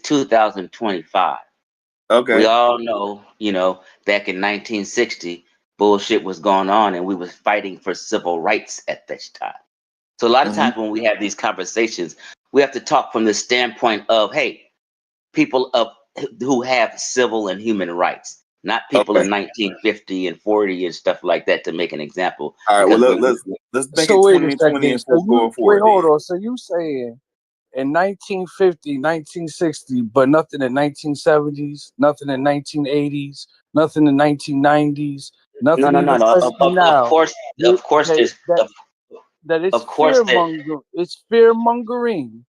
2025. We Okay. all know, back in 1960, bullshit was going on and we was fighting for civil rights at this time. So a lot of Hmm. times when we have these conversations, we have to talk from the standpoint of, hey, people of who have civil and human rights, not people Okay. in 1950 and 40 and stuff like that, to make an example. All right. Well, Because let's make So it wait a 2020 second. and So four you going wait, forward. hold Then on. So you saying in 1950, 1960, but nothing in 1970s, nothing in 1980s, nothing in 1990s, no, nothing no, no, even no. presently now. Of course, That there's that it's of course that. it's fear mongering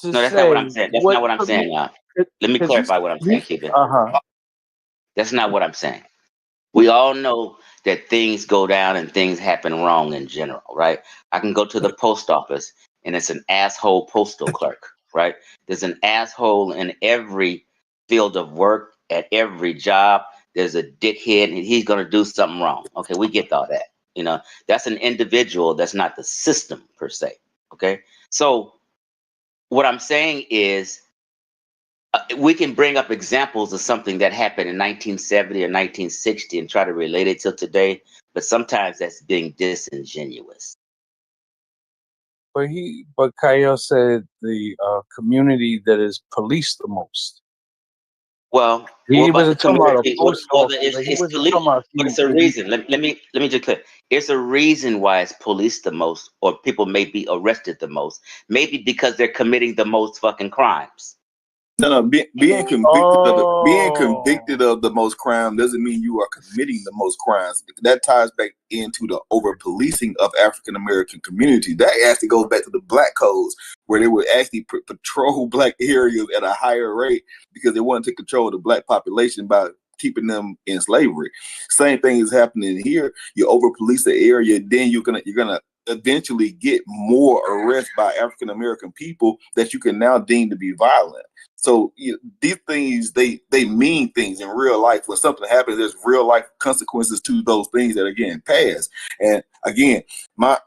to No, that's not what say I'm saying. That's what not what I'm saying. Now, let me because clarify what I'm you saying, Cuban. uh-huh. That's not what I'm saying. We all know that things go down and things happen wrong in general, right? I can go to the post office and it's an asshole postal clerk, right? There's an asshole in every field of work, at every job. There's a dickhead and he's going to do something wrong. Okay, we get all that. That's an individual, that's not the system per se. Okay, so what I'm saying is we can bring up examples of something that happened in 1970 or 1960 and try to relate it to today, but sometimes that's being disingenuous. But Kyle said the community that is policed the most. Well, what He about the wasn't talking about a community? post Well, office. He it's wasn't police, talking about but he, it's a he reason. Let me just clear. It's a reason why it's policed the most, or people may be arrested the most. Maybe because they're committing the most fucking crimes. no, being Oh, convicted of the most crime doesn't mean you are committing the most crimes. That ties back into the over policing of African American community. That actually goes back to the black codes, where they would actually patrol black areas at a higher rate because they wanted to control the black population by keeping them in slavery. Same thing is happening here. You over police the area, then you're gonna eventually get more arrests by African American people that you can now deem to be violent. So these things, they mean things in real life. When something happens, there's real life consequences to those things that are getting passed. And again, my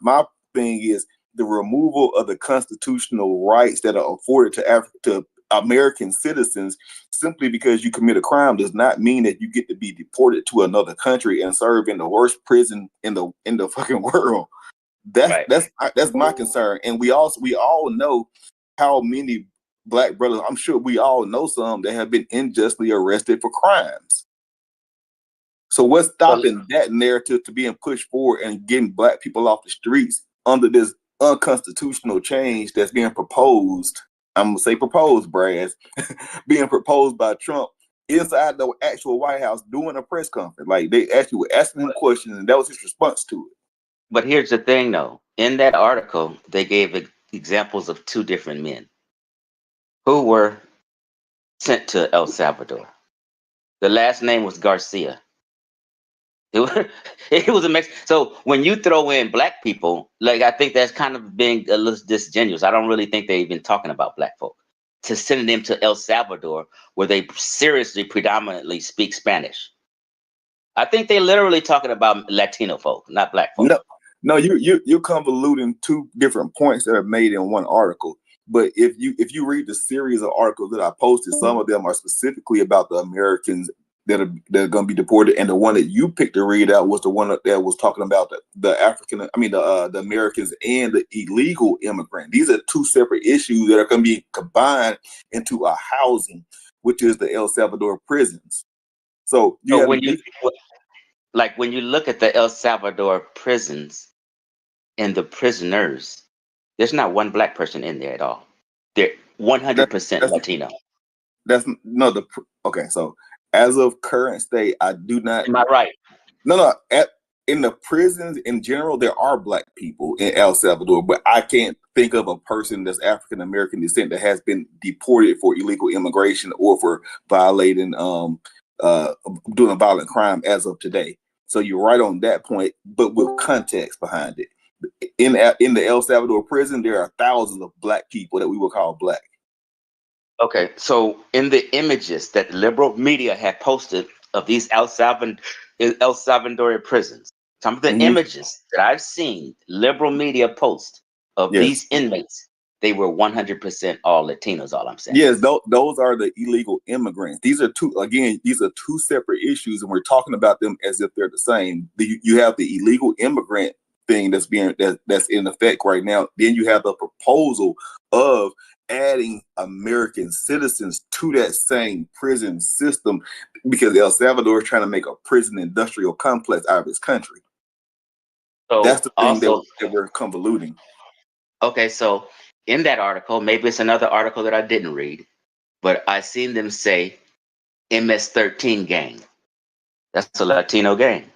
thing is the removal of the constitutional rights that are afforded to American citizens simply because you commit a crime does not mean that you get to be deported to another country and serve in the worst prison in the fucking world. That's Right. that's that's my concern. And we all know how many black brothers, I'm sure we all know some that have been unjustly arrested for crimes. So what's Well, stopping that narrative to being pushed forward and getting black people off the streets under this unconstitutional change that's being proposed? I'm gonna say proposed, Brad, being proposed by Trump inside the actual White House doing a press conference. Like they actually were asking him questions, and that was his response to it. but here's the thing, though. In that article, they gave examples of two different men who were sent to El Salvador. The last name was Garcia. It was, it was a mix. So when you throw in black people, like I think that's kind of being a little disingenuous. I don't really think they're even talking about black folk. To send them to El Salvador, where they seriously predominantly speak Spanish. I think they're literally talking about Latino folk, not black folk. No, no, you're convoluting two different points that are made in one article. But if you read the series of articles that I posted, some of them are specifically about the Americans that are going to be deported, and the one that you picked to read out was the one that was talking about the African, I mean the Americans and the illegal immigrant. These are two separate issues that are going to be combined into a housing, which is the El Salvador prisons. So you So have when you like when you look at the El Salvador prisons and the prisoners, there's not one black person in there at all. They're that 100% that's Latino. That's no the okay. So as of current state, I do not. Am I right? No. In the prisons in general, there are black people in El Salvador, but I can't think of a person that's African American descent that has been deported for illegal immigration or for violating uh doing a violent crime as of today. So you're right on that point, but with context behind it. In the El Salvador prison, there are thousands of black people that we would call black. Okay, so in the images that liberal media had posted of these El Salvadorian prisons, some of the Hmm. images that I've seen liberal media post of Yes. these inmates, they were 100% all Latinos. All I'm saying. Yes, those are the illegal immigrants. These are two separate issues, and we're talking about them as if they're the same. You have the illegal immigrant thing that's in effect right now. Then you have the proposal of adding American citizens to that same prison system because El Salvador is trying to make a prison industrial complex out of its country. So That's the thing also, that we're convoluting. okay, so in that article, maybe it's another article that I didn't read, but I seen them say MS-13 gang. That's a Latino gang.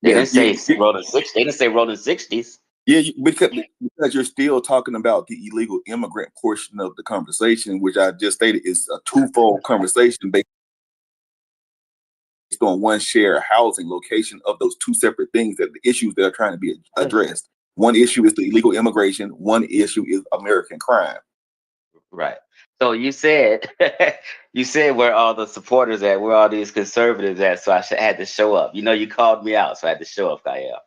They Yeah, didn't say Rolling Six. They didn't say Rolling 60s. yeah, because you're still talking about the illegal immigrant portion of the conversation, which I just stated is a twofold conversation based on one shared housing location of those two separate things that the issues that are trying to be addressed. One issue is the illegal immigration. One issue is American crime. Right. So you said you said where all the supporters at, where all these conservatives at. So had to show up. You called me out, so I had to show up, Kyle.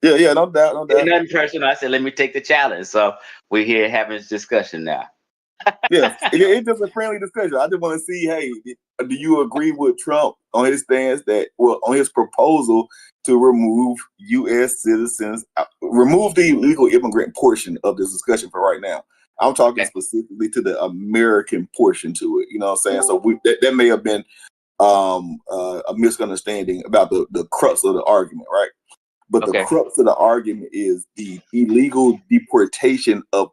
Yeah, no doubt, no doubt. Nothing personal. I said, let me take the challenge. So we're here having this discussion now. Yeah, it's just a friendly discussion. I just want to see, hey, do you agree with Trump on his stance on his proposal to remove U.S. citizens, remove the illegal immigrant portion of this discussion for right now? I'm talking specifically to the American portion to it. You know what I'm saying? So that may have been a misunderstanding about the crux of the argument, right? But the crux of the argument is the illegal deportation of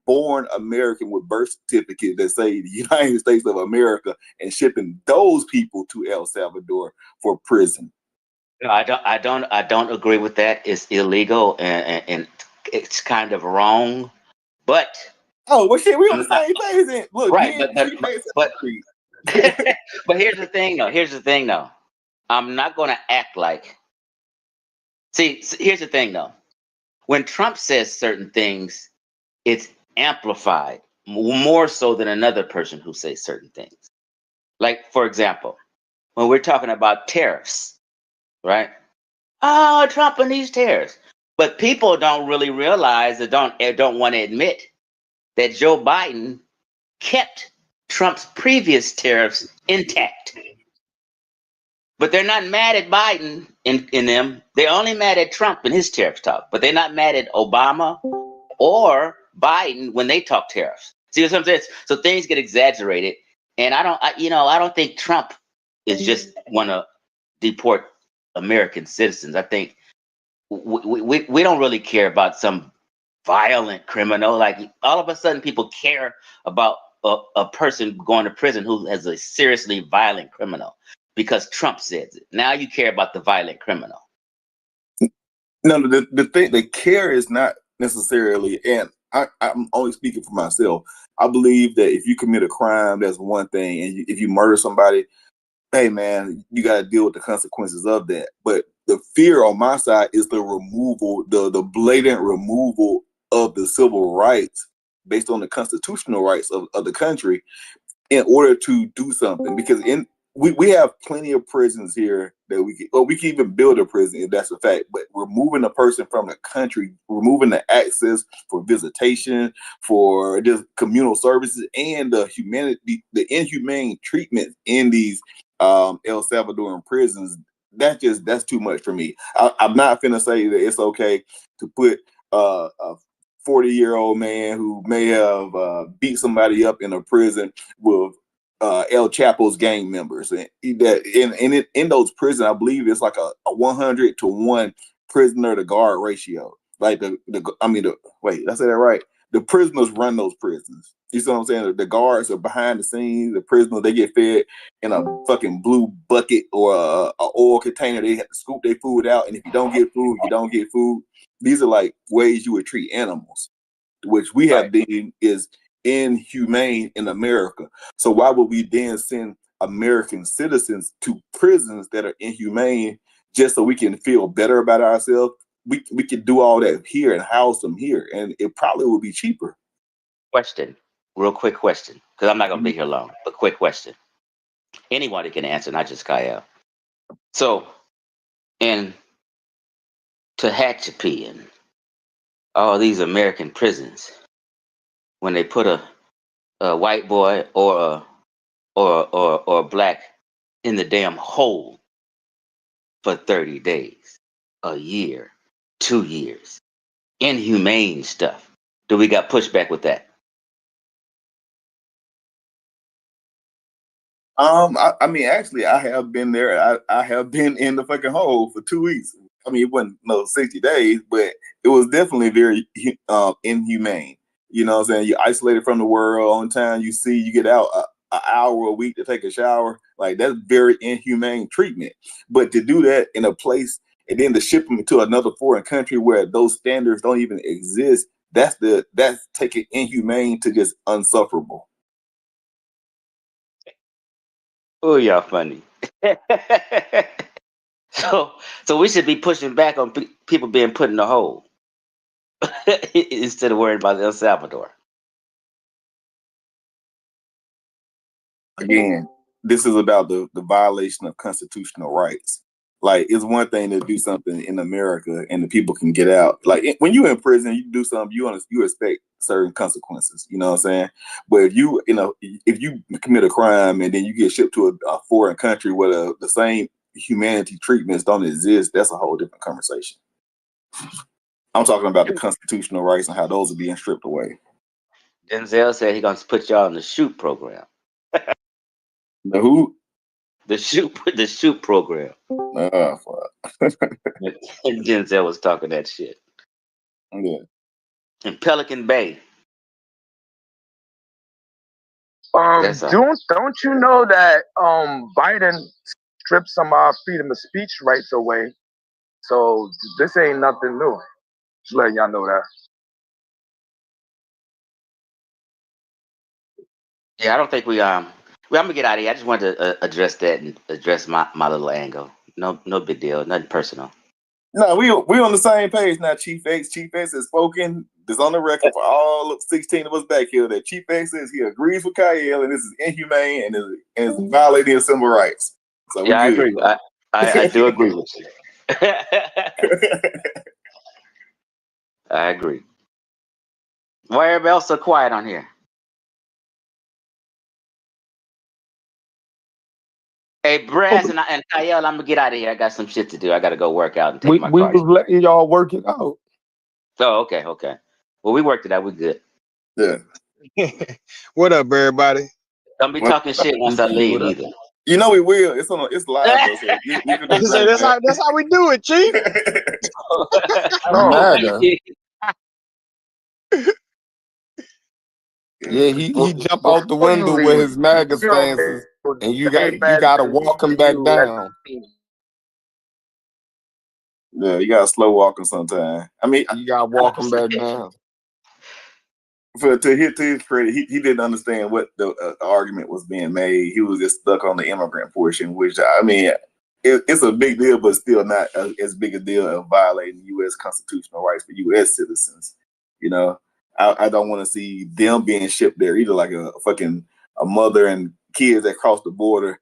born American with birth certificate that say the United States of America and shipping those people to El Salvador for prison. No, I don't agree with that. It's illegal and it's kind of wrong. But well, shit, we on the same page then. Look, right, but but here's the thing though. I'm not going to act like. See, here's the thing though. When Trump says certain things, it's amplified more so than another person who says certain things. Like, for example, when we're talking about tariffs, right? Oh, Trump and these tariffs. But people don't really realize or don't want to admit that Joe Biden kept Trump's previous tariffs intact. But they're not mad at Biden in them. They're only mad at Trump and his tariff talk. But they're not mad at Obama or Biden when they talk tariffs. See what I'm saying? So things get exaggerated. And I don't think Trump is just want to deport American citizens. I think we don't really care about some violent criminal. Like all of a sudden people care about a person going to prison who is a seriously violent criminal because Trump says it. Now you care about the violent criminal. No, the thing, the care is not necessarily, and I'm only speaking for myself. I believe that if you commit a crime, that's one thing, and if you murder somebody, hey man, you got to deal with the consequences of that. But the fear on my side is the removal, the blatant removal of the civil rights based on the constitutional rights of the country in order to do something. Because we have plenty of prisons here that we can even build a prison if that's a fact. But removing a person from the country, removing the access for visitation, for just communal services, and the inhumane treatment in these El Salvadoran prisons, that's too much for me. I'm not finna say that it's okay to put a 40-year-old man who may have beat somebody up in a prison with El Chapo's gang members, and in those prisons, I believe it's like a 100-to-1 prisoner to guard ratio. Like wait, did I say that right? The prisoners run those prisons. You see what I'm saying? The guards are behind the scenes. The prisoners, they get fed in a fucking blue bucket or a oil container. They have to scoop their food out, and if you don't get food, you don't get food. These are like ways you would treat animals, which we have deemed is inhumane in America. So why would we then send American citizens to prisons that are inhumane just so we can feel better about ourselves? We could do all that here and house them here, and it probably would be cheaper. Real quick question, because I'm not going to be here long, but quick question. Anybody can answer, not just Kyle. So, in Tehachapi and all these American prisons, when they put a white boy or a black in the damn hole for 30 days, a year, 2 years. Inhumane stuff. Do we got pushback with that? I mean, actually, I have been there. I have been in the fucking hole for 2 weeks. I mean, it wasn't no 60 days, but it was definitely very inhumane. You know what I'm saying? You're isolated from the world. On time you get out an hour a week to take a shower. Like, that's very inhumane treatment. But to do that in a place and then to ship them to another foreign country where those standards don't even exist, that's taking inhumane to just unsufferable. Oh, y'all funny. So we should be pushing back on people being put in the hole instead of worrying about El Salvador. Again, this is about the violation of constitutional rights. Like, it's one thing to do something in America and the people can get out. Like, when you're in prison, you do something, you expect certain consequences. You know what I'm saying? But if you commit a crime and then you get shipped to a foreign country where the same humanity treatments don't exist, that's a whole different conversation. I'm talking about the constitutional rights and how those are being stripped away. Denzel said he's gonna put y'all in the shoot program. The who? The shoot program. Fuck. And Denzel was talking that shit. Yeah. In Pelican Bay. Don't you know that Biden stripped some of our freedom of speech rights away? So this ain't nothing new. Just letting y'all know that. Yeah, I don't think well, I'm gonna get out of here. I just wanted to address that and address my little angle. No big deal. Nothing personal. No, we on the same page now, Chief X. Chief X has spoken. This on the record for all 16 of us back here that Chief X says he agrees with Kyle and this is inhumane and is violating civil rights. So Yeah, I we good. agree. I do agree with you. I agree. Why everybody else so quiet on here? Hey, Brass and Kyle, I'm gonna get out of here. I got some shit to do. I gotta go work out and take my We car. was letting y'all work it out. Oh, okay. Well, we worked it out. We good. Yeah. What up, everybody? Don't be talking shit once I leave either. You know we will. It's live though, so you can do So that's how we do it, Chief. Yeah, he jumped out the window with his MAGA stances, and you got to walk him back down. Yeah, you gotta slow walk him sometime. I mean, you gotta walk him back down. To his credit, he didn't understand what the argument was being made. He was just stuck on the immigrant portion, which I mean, it's a big deal, but still not as big a deal of violating U.S. constitutional rights for U.S. citizens. You know, I don't want to see them being shipped there either, like a mother and kids that cross the border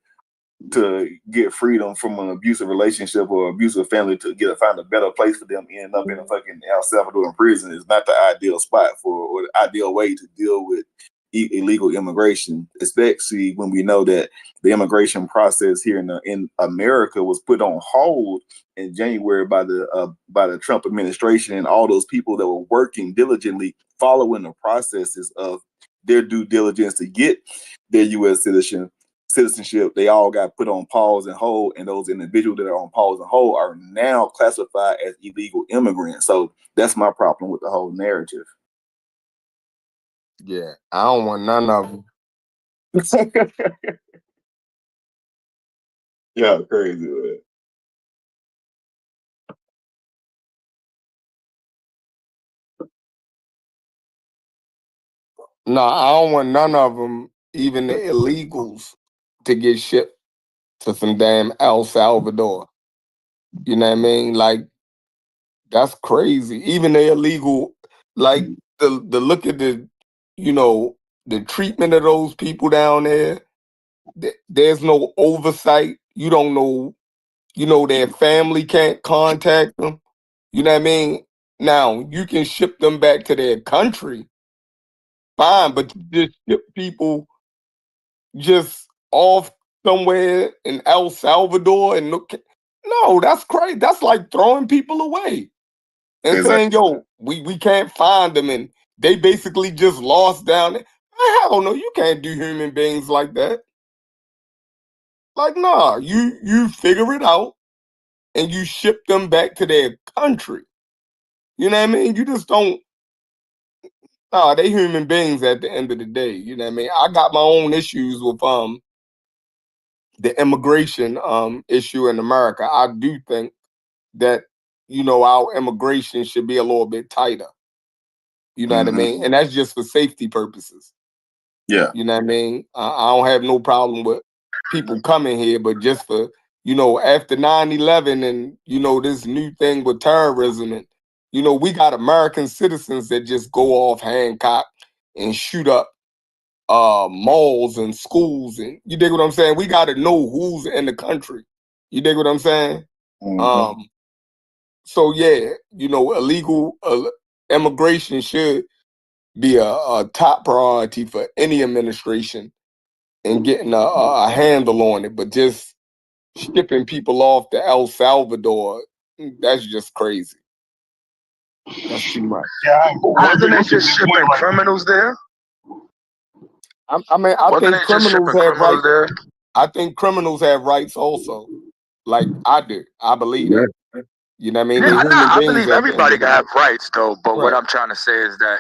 to get freedom from an abusive relationship or abusive family to find a better place for them, end up in a fucking El Salvador prison is not the ideal spot or the ideal way to deal with illegal immigration, especially when we know that the immigration process here in America was put on hold in January by the Trump administration, and all those people that were working diligently following the processes of their due diligence to get their U.S. citizenship, they all got put on pause and hold, and those individuals that are on pause and hold are now classified as illegal immigrants. So that's my problem with the whole narrative. Yeah, I don't want none of them. Yeah, crazy, man. No, I don't want none of them, even the illegals, to get shipped to some damn El Salvador. You know what I mean? Like, that's crazy. Even the illegal, like the look at the, the treatment of those people down there. There's no oversight. You don't know, their family can't contact them. You know what I mean? Now, you can ship them back to their country, fine, but you just ship people just off somewhere in El Salvador and no, that's crazy. That's like throwing people away and Exactly. saying, "Yo, we can't find them," and they basically just lost down there. Hell no, you can't do human beings like that. Like, nah, you figure it out and you ship them back to their country. You know what I mean? You just don't. Nah, they human beings at the end of the day. You know what I mean? I got my own issues with the immigration issue in America. I do think that our immigration should be a little bit tighter. You know what I Mm-hmm. mean? And that's just for safety purposes. Yeah. You know what I mean? I don't have no problem with people coming here, but just for, after 9/11 and, this new thing with terrorism and, we got American citizens that just go off Hancock and shoot up malls and schools. And you dig what I'm saying? We got to know who's in the country. You dig what I'm saying? Mm-hmm. So yeah, illegal immigration should be a top priority for any administration and getting a handle on it. But just shipping people off to El Salvador, that's just crazy. That's too much. Yeah, I Wasn't agree. they That's a just good shipping point right criminals there? I mean, I Wasn't think they just criminals shipping have criminals rights. there? I think criminals have rights also. Like I do. I believe that. You know what I mean? Yeah, They're human I beings believe at the end everybody of the can day. have rights though. But what Right. I'm trying to say is that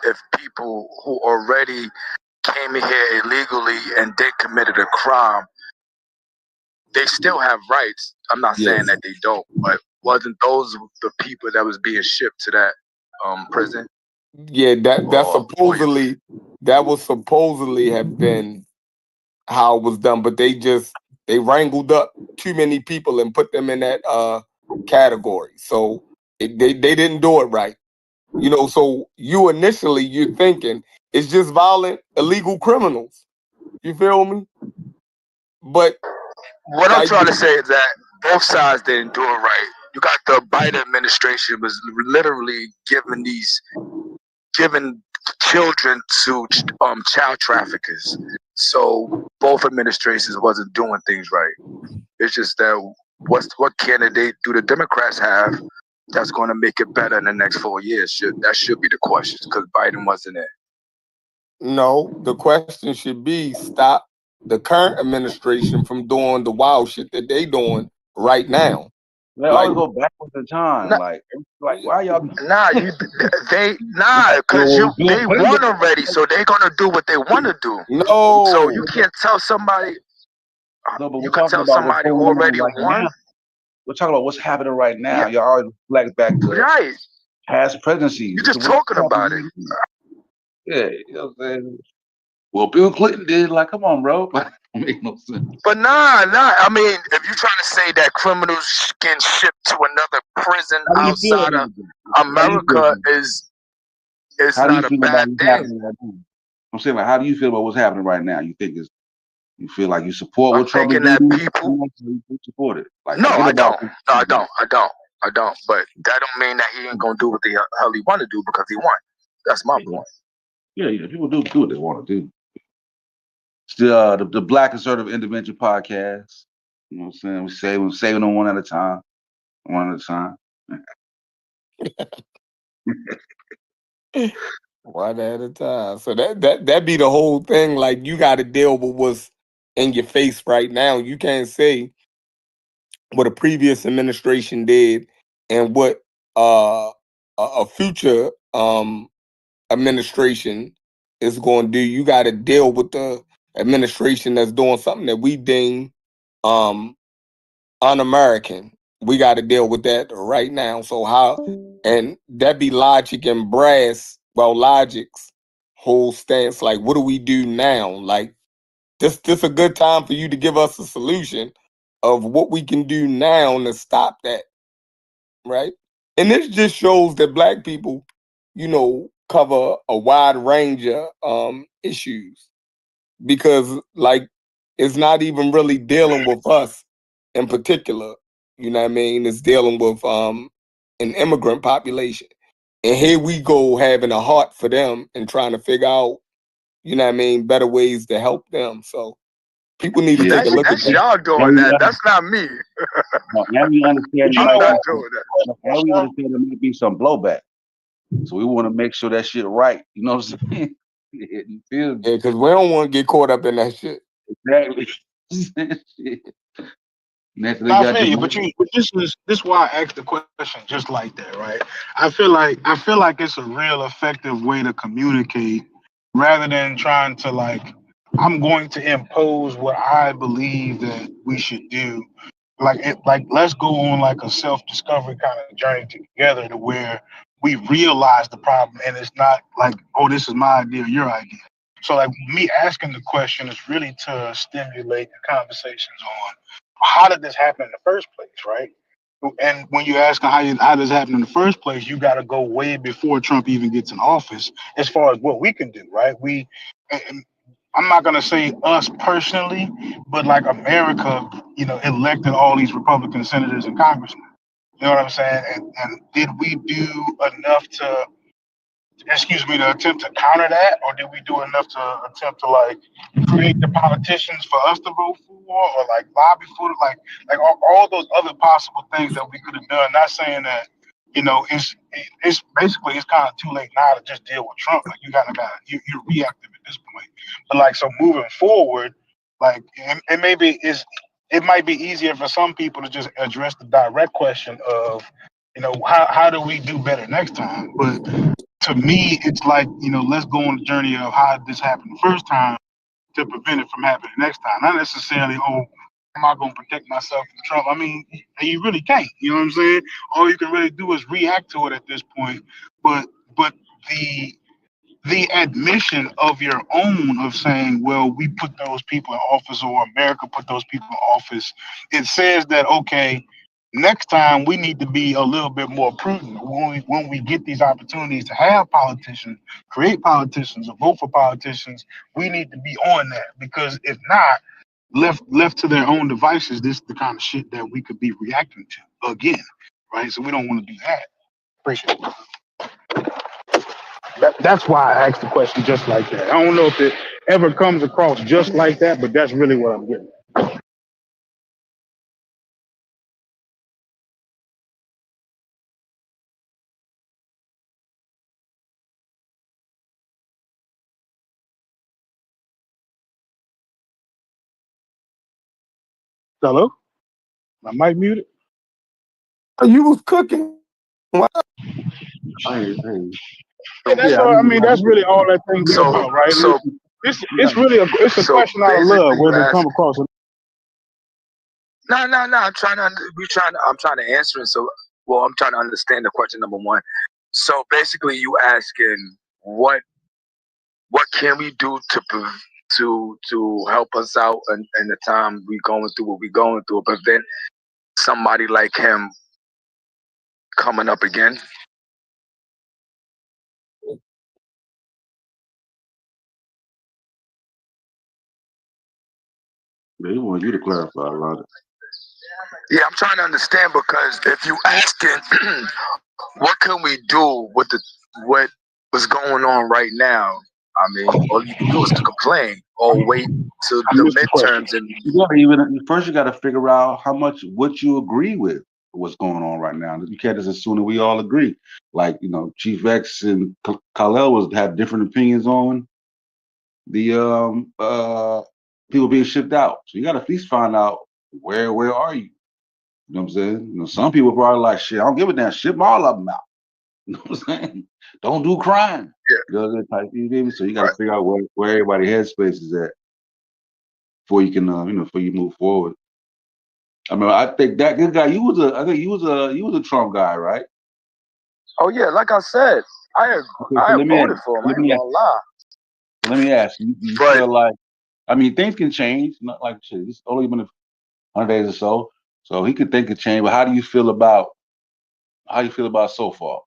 if people who already came here illegally and they committed a crime, they still have rights. I'm not saying Yes. that they don't, but wasn't those the people that was being shipped to that prison? Yeah, that Or that was supposedly have been how it was done, but they wrangled up too many people and put them in that category. So they didn't do it right. So you're thinking it's just violent, illegal criminals. You feel me? But what I'm like, trying to say is that both sides didn't do it right. You got the Biden administration was literally giving children to child traffickers. So both administrations wasn't doing things right. It's just that what candidate do the Democrats have that's going to make it better in the next 4 years? That should be the question because Biden wasn't it. no, the question should be stop the current administration from doing the wild shit that they doing right now. They Like, always go backwards in time. Nah, Like why y'all? because Bill they Clinton won already, so they're gonna do what they want to do. So you no, can't tell somebody. No, but we're You could talking tell about what's somebody who going on already right won. now. We're talking about what's happening right now. Yeah, Y'all always reflect back to right. past presidencies. You're This just is what's talking about it. happening right now. Yeah, you know what I'm saying? Well, Bill Clinton did. Like, come on, bro. But it make no sense. But nah. I mean, if you're trying to say that criminals getting shipped to another prison How do you feel outside of about it? How do you feel America about it? is How do you not a feel about bad what's thing. happening right now? I'm saying, like, how do you feel about what's happening right now? You think you feel like you support I'm what Trump is thinking that doing? people. You support it. Like, No, forget I about. don't. No, I don't. I don't. But that don't mean that he ain't gonna do what the hell he want to do because he won. That's my point. Yeah. People do what they want to do. Still, the Black Conservative Intervention Podcast. You know what I'm saying? We're saving them one at a time. One at a time. one at a time. So that be the whole thing. Like, you got to deal with what's in your face right now. You can't say what a previous administration did and what a future administration is going to do. You got to deal with the administration that's doing something that we deem um, un-American. We got to deal with that right now. So and that be Logic and Brass. Well, Logic's whole stance, like, what do we do now? Like, this a good time for you to give us a solution of what we can do now to stop that, right? And this just shows that Black people, cover a wide range of issues because, like, it's not even really dealing with us in particular. You know what I mean? It's dealing with an immigrant population. And here we go having a heart for them and trying to figure out, you know what I mean, better ways to help them. So people need to Yeah, take a look at That's that. y'all doing that. That's not me. and we understand it I'm might not be, doing that. and we understand there might be some blowback. So we want to make sure that shit right. You know what I'm saying? You feel me? Yeah, because we don't want to get caught up in that shit. Exactly. Shit. Next they I got feel you, the but this why I asked the question just like that, right? I feel like it's a real effective way to communicate rather than trying to like I'm going to impose what I believe that we should do. Like let's go on like a self discovery kind of journey together to where we realize the problem and it's not like, oh, this is my idea, your idea. So like me asking the question is really to stimulate the conversations on how did this happen in the first place, right? And when you ask how does this happen in the first place, you got to go way before Trump even gets in office as far as what we can do, right? And I'm not going to say us personally, but like America, elected all these Republican senators and congressmen. You know what I'm saying? And did we do enough to attempt to counter that, or did we do enough to attempt to like create the politicians for us to vote for, or like lobby for, like all those other possible things that we could have done? Not saying that it's basically it's kind of too late now to just deal with Trump. Like you're reactive at this point. But like so moving forward, like it might be easier for some people to just address the direct question of how do we do better next time, but to me, it's like, let's go on the journey of how this happened the first time to prevent it from happening next time. Not necessarily, oh, am I going to protect myself from Trump? I mean, you really can't. You know what I'm saying? All you can really do is react to it at this point. But the admission of your own of saying, well, we put those people in office or America put those people in office, it says that, okay, next time we need to be a little bit more prudent when we get these opportunities to have politicians, create politicians or vote for politicians, we need to be on that because if not, left to their own devices, this is the kind of shit that we could be reacting to again, right? So we don't want to do that. Appreciate it. That's why I asked the question just like that. I don't know if it ever comes across just like that, but that's really what I'm getting. Hello? My mic muted? You was cooking. What? hey. Yeah, that's Yeah, I all. I mean, mean, that's really all that thing's So about, right? so It's really a so question out of love, basically, you whether it ask. come across. No. I'm trying to answer it. So, well, I'm trying to understand the question number one. So basically, you asking what can we do to help us out in the time we going through what we going through, prevent somebody like him coming up again? they want you to clarify a lot. Yeah, I'm trying to understand because if you asking what can we do with what was going on right now, I mean, all you can do is to complain or wait till I the missed the question. midterms and First you got to figure out what you agree with what's going on right now. You can't just assume that we all agree. Like Chief X and Khalil have different opinions on the people being shipped out. So you got to at least find out where are you. You know what I'm saying? Some people probably like shit. I don't give a damn. Ship all of them out. You know what I'm saying? Don't do crime. yeah, That type. You feel me? So you got to right. figure out where everybody headspace is at before you can before you move forward. I mean, I think that good guy. I think you was a Trump guy, right? Oh yeah, like I said, Okay, so I voted for him. I ain't gonna lie. let me ask you. You But feel like, I mean, things can change. Not like shit. It's only been 100 days or so he could think could change. But how do you feel about so far?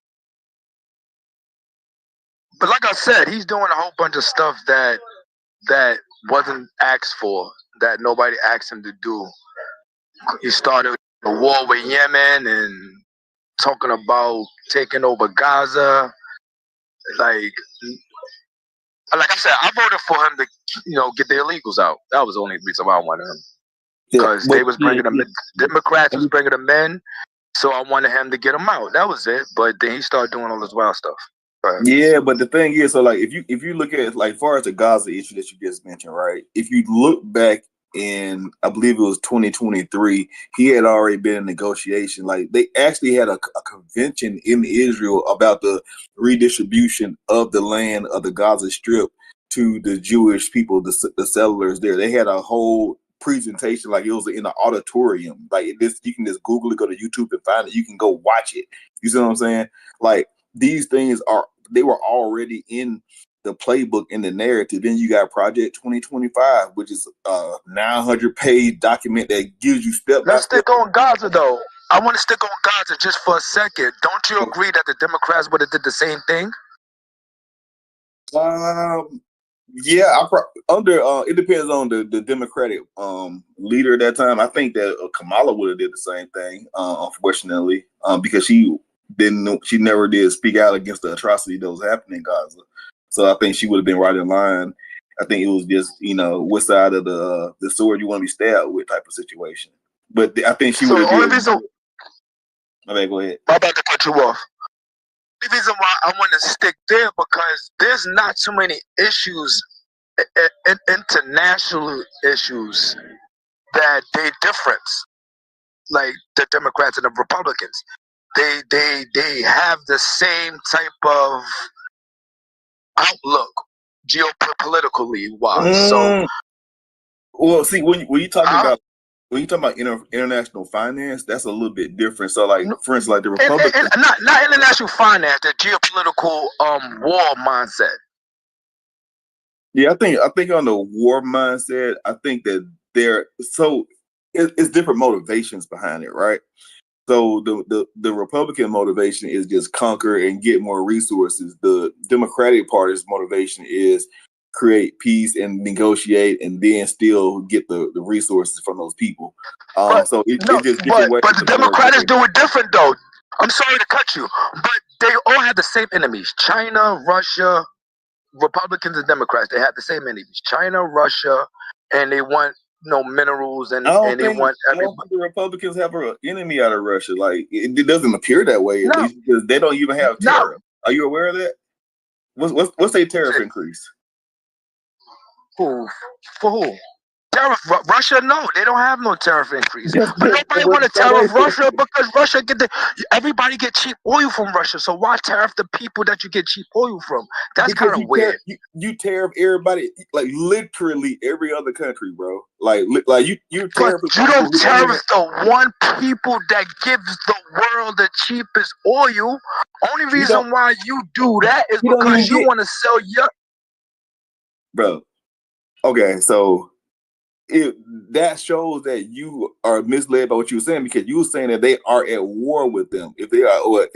like I said, he's doing a whole bunch of stuff that wasn't asked for, that nobody asked him to do. He started a war with Yemen and talking about taking over Gaza. Like I said, I voted for him to, get the illegals out. That was the only reason why I wanted him. Because they was bringing them, Democrats was bringing them in, so I wanted him to get them out. That was it. But then he started doing all this wild stuff. Yeah, but the thing is, so like if you look at like far as the Gaza issue that you just mentioned, right? If you look back in, I believe it was 2023, he had already been in negotiation. Like they actually had a convention in Israel about the redistribution of the land of the Gaza Strip to the Jewish people, the settlers there. They had a whole presentation, like it was in an auditorium. Like this, you can just Google it, go to YouTube and find it. You can go watch it. You see what I'm saying? Like these things they were already in the playbook, in the narrative. Then you got Project 2025, which is a 900-page document that gives you step by Let's step. stick on Gaza though. I want to stick on Gaza just for a second. Don't you agree that the Democrats would have did the same thing? Yeah, it depends on the Democratic leader at that time. I think that Kamala would have did the same thing, unfortunately, because she never did speak out against the atrocity that was happening in Gaza. So I think she would have been right in line. I think it was just, what side of the sword you want to be stabbed with type of situation. But I think she would have did. Okay, go ahead. I'm about to cut you off. The reason why I want to stick there because there's not too many issues, international issues, that they difference. Like the Democrats and the Republicans, they have the same type of outlook geopolitically wise. So, well, see, when you talking about international finance, that's a little bit different. So, like, for instance, like the Republicans, not international finance, the geopolitical war mindset. Yeah, I think on the war mindset, I think that it's different motivations behind it, right? So the Republican motivation is just conquer and get more resources. The Democratic Party's motivation is create peace and negotiate and then still get the resources from those people. So it's just different ways. But the Democrats do it different though. I'm sorry to cut you, but they all have the same enemies: China, Russia. Republicans and Democrats, they have the same enemies: China, Russia, and they want minerals and they want. I don't think the Republicans have an enemy out of Russia. Like it doesn't appear that way, at least, because they don't even have tariff. Are you aware of that? What's their tariff increase? For who? Tariff Russia? No, they don't have no tariff increase. But nobody want to tariff Russia because Russia everybody get cheap oil from Russia. So why tariff the people that you get cheap oil from? That's kind of weird. You tariff everybody, like literally every other country, bro. Like you tariff. But you don't tariff the one people that gives the world the cheapest oil. Only reason why you do that is because you want to sell your. Bro, okay, so that shows that you are misled by what you were saying, because you were saying that they are at war with them. If they are, or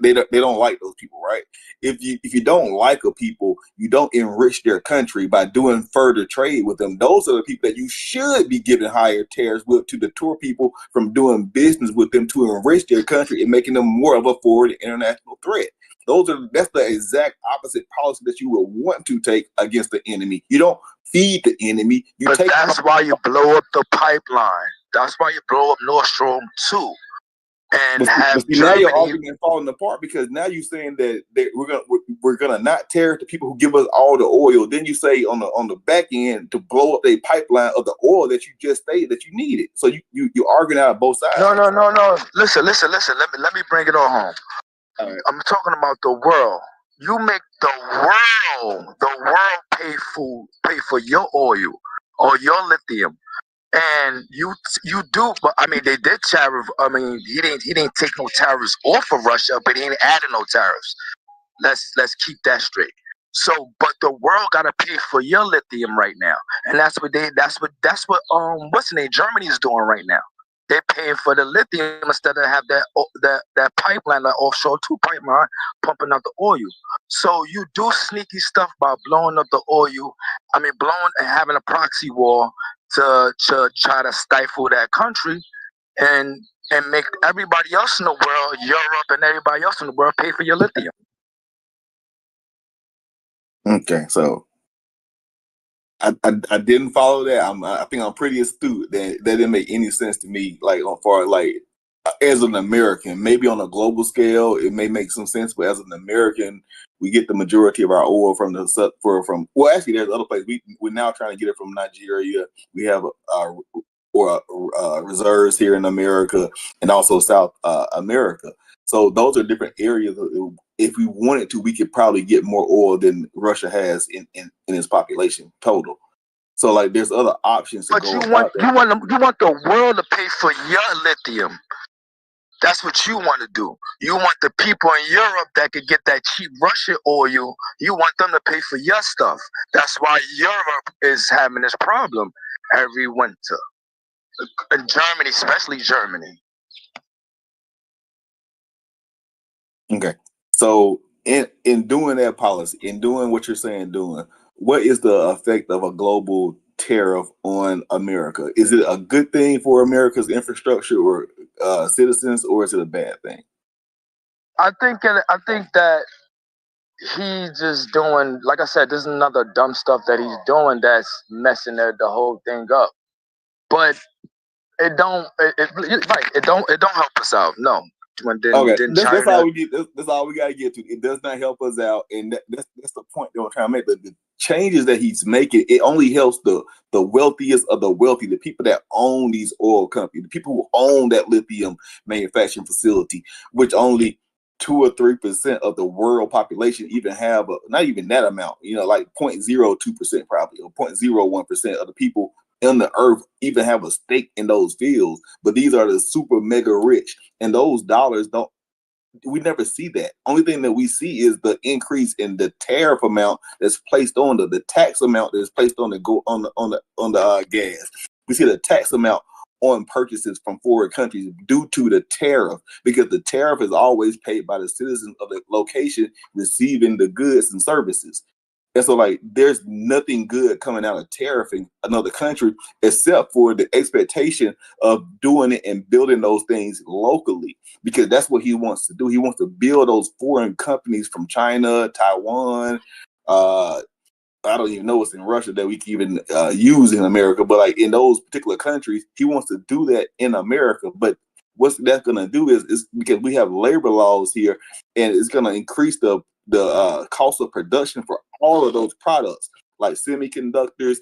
they don't like those people, right? If you don't like a people, you don't enrich their country by doing further trade with them. Those are the people that you should be giving higher tariffs with, to deter people from doing business with them, to enrich their country and making them more of a forward international threat. That's the exact opposite policy that you would want to take against the enemy. You don't feed the enemy. That's why you blow up the pipeline. That's why you blow up Nord Stream 2. And now your argument falling apart, because now you're saying that we're gonna not tariff the people who give us all the oil. Then you say on the back end to blow up a pipeline of the oil that you just stated that you needed. So you're arguing out of both sides. No. Listen. Let me bring it all home. Right. I'm talking about the world. You make the world pay for your oil or your lithium, and you do. But I mean, they did tariff. I mean, he didn't take no tariffs off of Russia, but he ain't adding no tariffs. Let's keep that straight. So, but the world gotta pay for your lithium right now, and that's what what's the name? Germany is doing right now. They're paying for the lithium instead of have that pipeline, that offshore 2 pipeline, pumping out the oil. So you do sneaky stuff by blowing up the oil. I mean, blowing and having a proxy war to try to stifle that country, and and make everybody else in the world, Europe and everybody else in the world, pay for your lithium. Okay, so I didn't follow that. I think I'm pretty astute. That didn't make any sense to me. Like on far like as an American, maybe on a global scale, it may make some sense. But as an American, we get the majority of our oil from well, actually, there's other places. We're now trying to get it from Nigeria. We have reserves here in America and also South America. So those are different areas. If we wanted to, we could probably get more oil than Russia has in its population total. So like, there's other options to But go you about that. want the world to pay for your lithium. That's what you want to do. You want the people in Europe that could get that cheap Russian oil. You want them to pay for your stuff. That's why Europe is having this problem every winter. In Germany, especially Germany. Okay. So in doing that policy, in doing what you're saying, what is the effect of a global tariff on America? Is it a good thing for America's infrastructure or citizens, or is it a bad thing? I think that he's just doing, like I said, this is another dumb stuff that he's doing that's messing the whole thing up. But it don't help us out. No. Okay, that's China, all we get. That's all we got to get to. It does not help us out, and that's the point that I'm trying to make. The changes that he's making, it only helps the wealthiest of the wealthy, the people that own these oil companies, the people who own that lithium manufacturing facility, which only 2 or 3% of the world population even have not even that amount. Like 0.02% probably, or 0.01% of the people in the earth even have a stake in those fields. But these are the super mega rich, and those dollars we never see that. Only thing that we see is the increase in the tariff amount that's placed on the tax amount that's placed on the gas. We see the tax amount on purchases from foreign countries due to the tariff, because the tariff is always paid by the citizens of the location receiving the goods and services. And so, like, there's nothing good coming out of tariffing another country except for the expectation of doing it and building those things locally, because that's what he wants to do. He wants to build those foreign companies from China, Taiwan. I don't even know what's in Russia that we can even use in America, but like in those particular countries, he wants to do that in America. But what's that's going to do is because we have labor laws here, and it's going to increase the cost of production for all of those products, like semiconductors,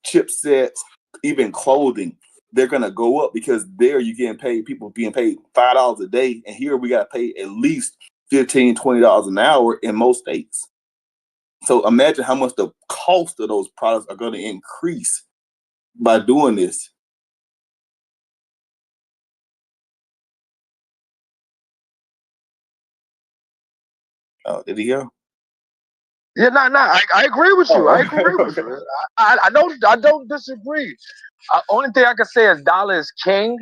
chipsets, even clothing. They're going to go up because there you're getting paid, people being paid $5 a day, and here we got to pay at least $15, $20 an hour in most states. So imagine how much the cost of those products are going to increase by doing this. Oh, did he go? Yeah, I agree with you. I agree with Okay. you. I don't disagree. Only thing I can say is dollar is king.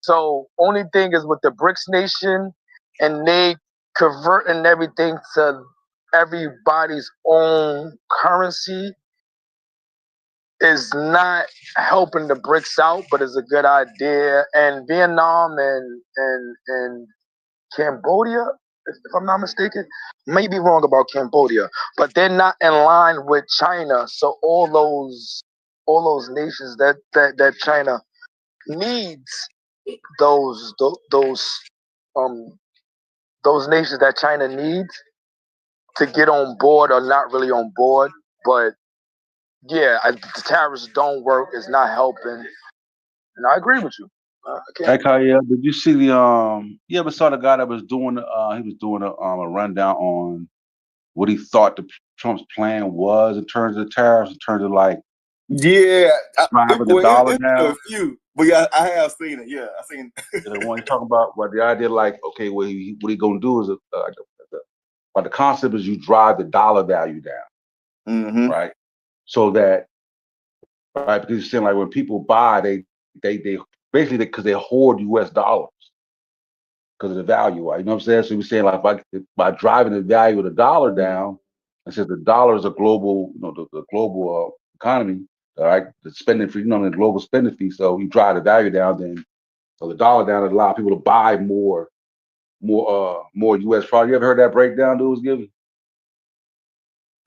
So only thing is with the BRICS nation, and they converting everything to everybody's own currency is not helping the BRICS out, but it's a good idea. And Vietnam and Cambodia, if I'm not mistaken, may be wrong about Cambodia, but they're not in line with China. So all those nations that China needs, those nations that China needs to get on board are not really on board. But yeah, the tariffs don't work. It's not helping, and I agree with you. Hey, Kyle, did you see the you ever saw the guy that was doing he was doing a rundown on what he thought Trump's plan was in terms of tariffs, in terms of like Yeah, driving the dollar it's a down? few, but yeah, I have seen it. Yeah, I've seen. The one he's talking about, what the idea, like, okay, what he gonna do is, but the concept is you drive the dollar value down, Mm-hmm. right? So that, right, because you're saying like when people buy, they basically because they hoard U.S. dollars because of the value, right? You know what I'm saying? So we're saying like by driving the value of the dollar down, and since the dollar is a global, the global economy, all right, the spending fee, the global spending fee. So you drive the value down, then So the dollar down has allowed people to buy more U.S. product. You ever heard that breakdown dude was giving?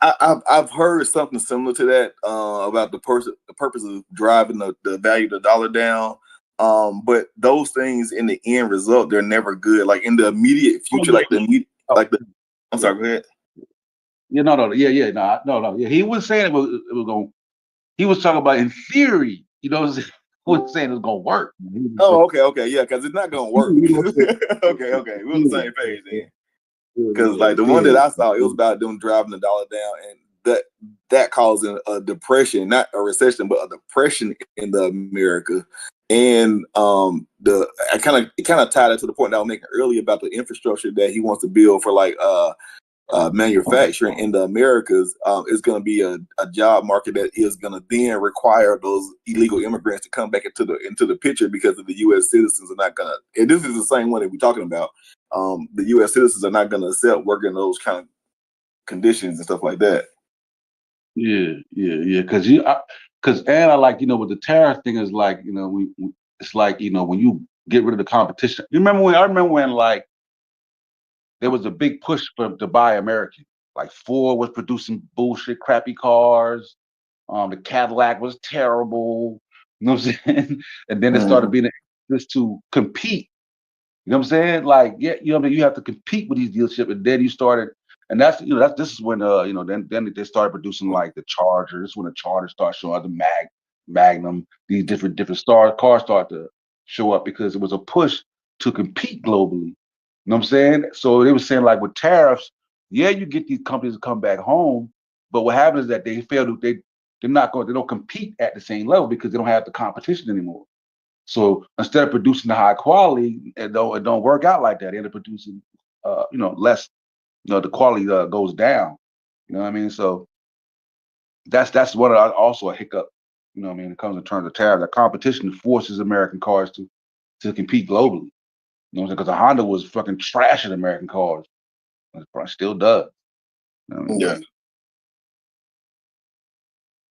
I've heard something similar to that about the purpose of driving the value of the dollar down. But those things in the end result, they're never good. Like in the immediate future, I'm sorry, go ahead. Yeah, no, yeah. He was saying it was going. He was talking about in theory. You know, he was saying it was gonna work. Oh, okay, yeah, because it's not gonna work. okay, we're on the same page then. Because like the one that I saw, it was about them driving the dollar down, and that causing a depression, not a recession, but a depression in the America. And it kind of tied it to the point that I was making earlier about the infrastructure that he wants to build for like manufacturing in the Americas. Is going to be a job market that is going to then require those illegal immigrants to come back into the picture, because of the U.S. citizens are not going to. And this is the same one that we're talking about. The U.S. citizens are not going to accept working in those kind of conditions and stuff like that. Yeah. Because I like, with the tariff thing is like, it's like, when you get rid of the competition. I remember when like there was a big push to buy American. Like Ford was producing bullshit, crappy cars. The Cadillac was terrible. You know what I'm saying? And then it started being just to compete. You know what I'm saying? Like, yeah, you have to compete with these dealerships, and then you started, and this is when then they started producing like the Charger. This is when the Charger started showing up, the Magnum, these different cars start to show up, because it was a push to compete globally. You know what I'm saying? So they were saying like with tariffs, yeah, you get these companies to come back home, but what happens is that they don't compete at the same level because they don't have the competition anymore. So instead of producing the high quality, it don't work out like that. They end up producing, less. The quality goes down. You know what I mean? So that's what also a hiccup. You know what I mean? It comes in terms of tariffs. The competition forces American cars to compete globally. You know what I'm saying? Because the Honda was fucking trashing American cars. It probably still does. You know what I mean?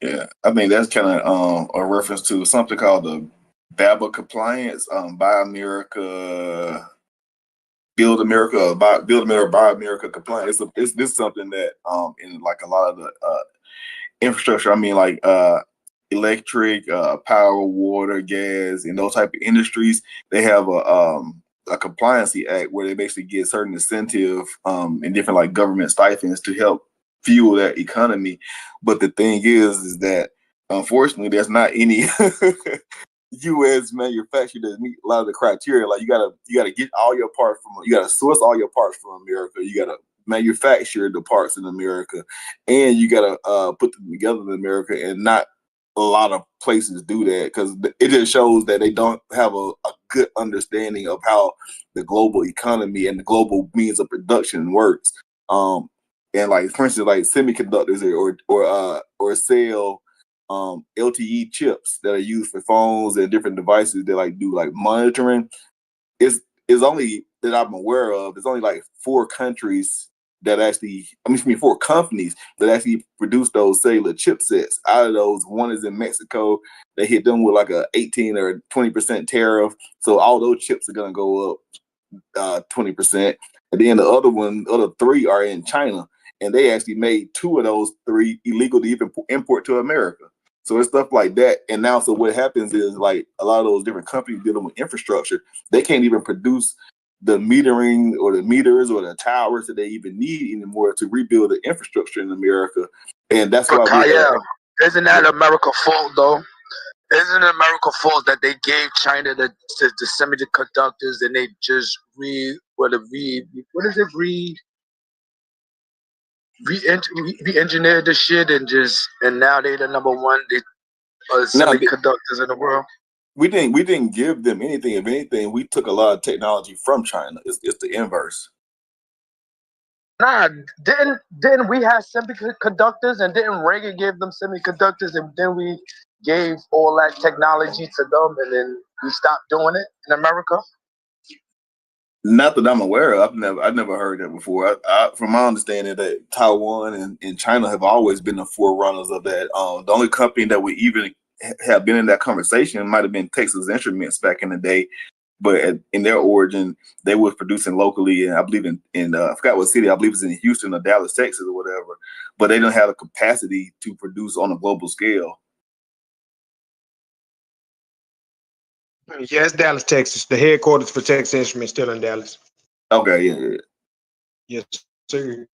Yeah. I think that's kind of a reference to something called the BABA compliance, Buy America, Build America, Buy America compliance. This is something that in like a lot of the infrastructure, I mean like electric, power, water, gas, and those type of industries, they have a compliancy act where they basically get certain incentive and different like government stipends to help fuel that economy. But the thing is that unfortunately there's not any U.S. manufacturer that meet a lot of the criteria. Like you gotta get all your parts you gotta source all your parts from America. You gotta manufacture the parts in America, and you gotta put them together in America. And not a lot of places do that, because it just shows that they don't have a good understanding of how the global economy and the global means of production works. And like for instance, like semiconductors or sell LTE chips that are used for phones and different devices that like do like monitoring. Is only that I'm aware of. It's only like 4 countries that actually, four companies that actually produce those cellular chipsets. Out of those, one is in Mexico. They hit them with like a 18 or 20% tariff. So all those chips are gonna go up 20%. And then the other 3 are in China, and they actually made 2 of those 3 illegal to even import to America. So it's stuff like that. And now, so what happens is like a lot of those different companies dealing with infrastructure, they can't even produce the metering or the meters or the towers that they even need anymore to rebuild the infrastructure in America. And that's why isn't that America's fault though? Isn't it America's fault that they gave China the semiconductors and they just re-engineered the shit and now they the number one semiconductors in the world? We didn't give them anything. If anything, we took a lot of technology from China. It's the inverse. Nah, didn't we have semiconductors, and didn't Reagan give them semiconductors, and then we gave all that technology to them, and then we stopped doing it in America? Not that I'm aware of. I've never heard that before. From my understanding, that Taiwan and China have always been the forerunners of that. The only company that would even have been in that conversation might have been Texas Instruments back in the day. but in their origin, they were producing locally, and I believe in I forgot what city. I believe it's in Houston or Dallas, Texas, or whatever. But they don't have the capacity to produce on a global scale. Yeah, it's Dallas, Texas. The headquarters for Texas Instruments still in Dallas. Okay, yeah. Yes, sir.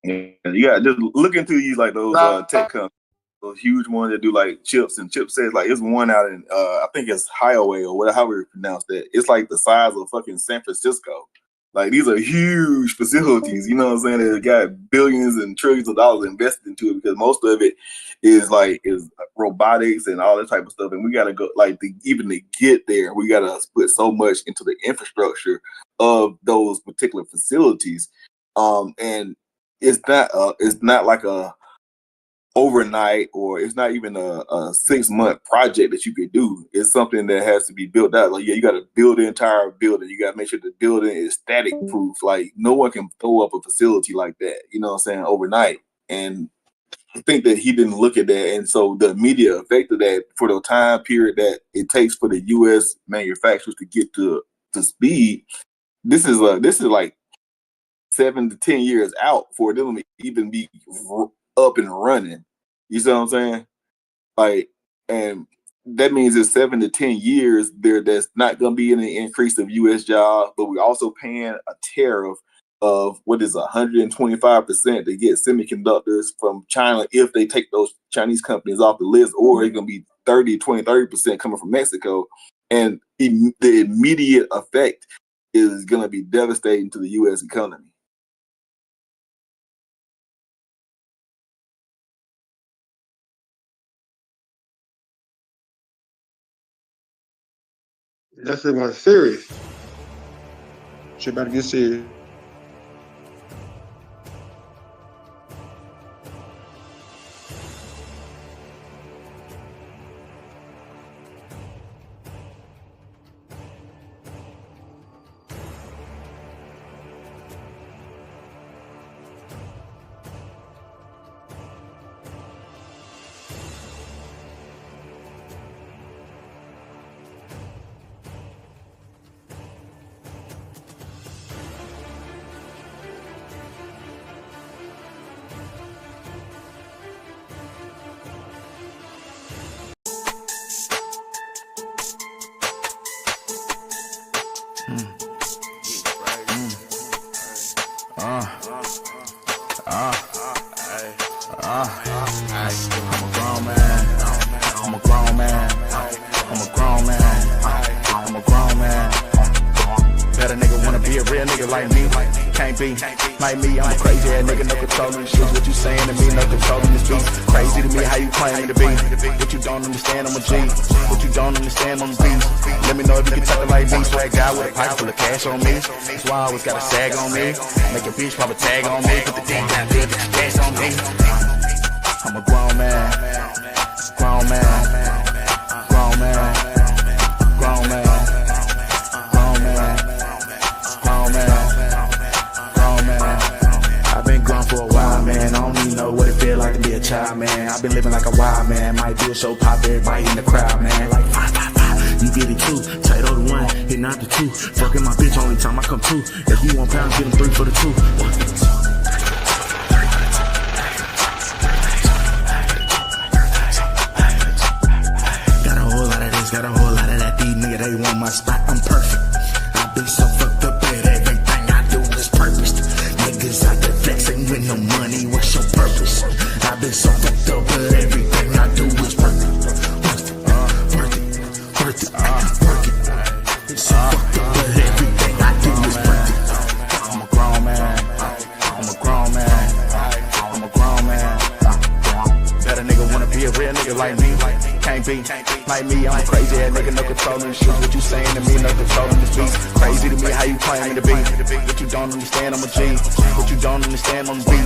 You got just look into these like those tech companies, those huge ones that do like chips and chipsets. Like it's one out in I think it's Highway or whatever however you pronounce that. It's like the size of fucking San Francisco. Like these are huge facilities, you know what I'm saying? They got billions and trillions of dollars invested into it because most of it is robotics and all that type of stuff. And we gotta go even to get there, we gotta put so much into the infrastructure of those particular facilities. And it's not like a overnight, or it's not even a 6-month project that you could do. It's something that has to be built out. Like, yeah, you got to build the entire building. You got to make sure the building is static proof. Like, no one can throw up a facility like that, you know what I'm saying, overnight. And I think that he didn't look at that. And so the immediate effect of that for the time period that it takes for the U.S. manufacturers to get to speed, this is like 7 to 10 years out for them to even be up and running. You see what I'm saying? Like, and that means in 7 to 10 years, there's not going to be any increase of U.S. jobs, but we're also paying a tariff of what is 125% to get semiconductors from China if they take those Chinese companies off the list, or it's going to be 30% coming from Mexico. And the immediate effect is going to be devastating to the U.S. economy. That's about serious. Shit about to get serious. Like me, I'm a crazy ass nigga, no controlling the shit. What you saying to me, no controlling this beat. Crazy to me, how you claim me to be. What you don't understand, I'm a G. What you don't understand, I'm a beast. Let me know if you can talk like me. Swag guy with a pipe full of cash on me. That's why I always got a sag on me. Make a bitch pop a tag on me. Put the thing down good, get your cash on me. I'm a grown man. Grown man. Grown man. Grown man. Grown man. Grown man. For a while, man, I don't even know what it feel like to be a child, man. I've been living like a wild man. Might do a show, pop everybody in the crowd, man. Like 5, 5, 5. You get it too. Tight on the 1, hit not the 2. Fucking my bitch only time I come 2. If you want pounds, get them 3 for the 2. Got a whole lot of this, got a whole lot of that. These niggas, they want my spot. I'm perfect. I've been so fucked up that everything I do is purposed. Niggas out there flexing with no money, what's your purpose? I've been so fucked up, but everything I do is worth it. Worth it, worth it, worth it. Been so fucked up, but everything I do is worth it. I'm a grown man. I'm a grown man. I'm a grown man. That a nigga wanna be a real nigga like me. Can't be like me, I'm a crazy ass nigga, no controlling the shit. What you saying to me, no controlling this beat. Crazy to me, how you claim me to be. What you don't understand, I'm a G. What you don't understand, I'm a beat.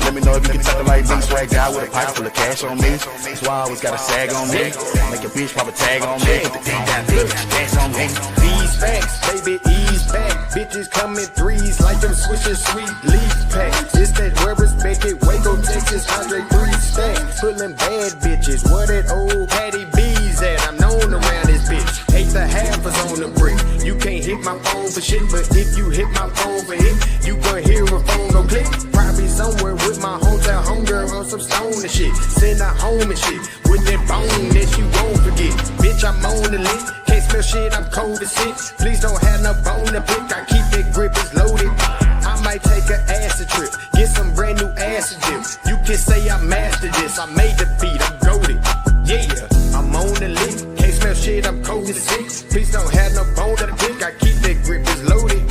Let me know if you can talk like me. Swag guy with a pipe full of cash on me. That's why I always got a sag on me. Make a bitch pop a tag on me. Put the thing down, bitch, cash on me. These facts, baby, ease back. Bitches come in threes like them swishing sweet leaf packs. It's that where respected Waco, Texas, Andre 3 stack. Pulling bad bitches, where that old Patty B's at? I'm known around this bitch. Hate the half is on the brick. You can't hit my phone for shit, but if you hit my phone for hit, you gon' hear a phone go click. Probably somewhere with my hometown homegirl on some stone and shit. Send her home and shit with that bone that you won't forget. Bitch, I'm on the lick. Can't smell shit, I'm cold as shit. Please don't have no bone to pick. I keep that grip, it's loaded. I might take an acid trip, get some brand new acid dip. You can say I mastered this. I made the beat, I'm goated. Yeah, I'm on the lick. Can't smell shit, I'm cold as shit. Please don't have no bone to pick. I keep that grip, it's loaded.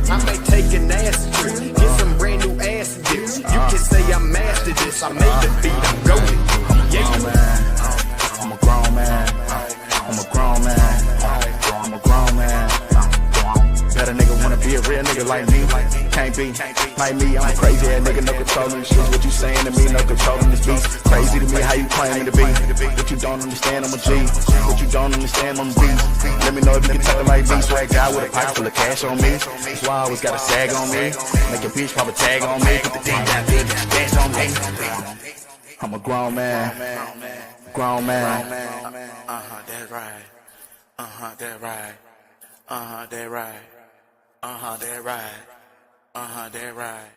I may take an acid trip, get some brand new acid dip. You can say I mastered this. I made the beat, I'm goated. Yeah, I'm a grown man. I'm a grown man. I'm a grown man. Better nigga wanna be a real nigga like me. Can't be like me. I'm a crazy ass nigga, no controlling shit. What you saying to me, no controlling this beat. Crazy to me, how you claiming to be. What you don't understand, I'm a G. What you don't understand, I'm a beast. Let me know if you can talk like me. Swag guy with a pocket full of cash on me. That's why I always got a sag on me. Make a bitch pop a tag on me. Put the thing down, big dance on me. I'm a grown man. Grown man. That's right. That's right. That's right. That right. That right.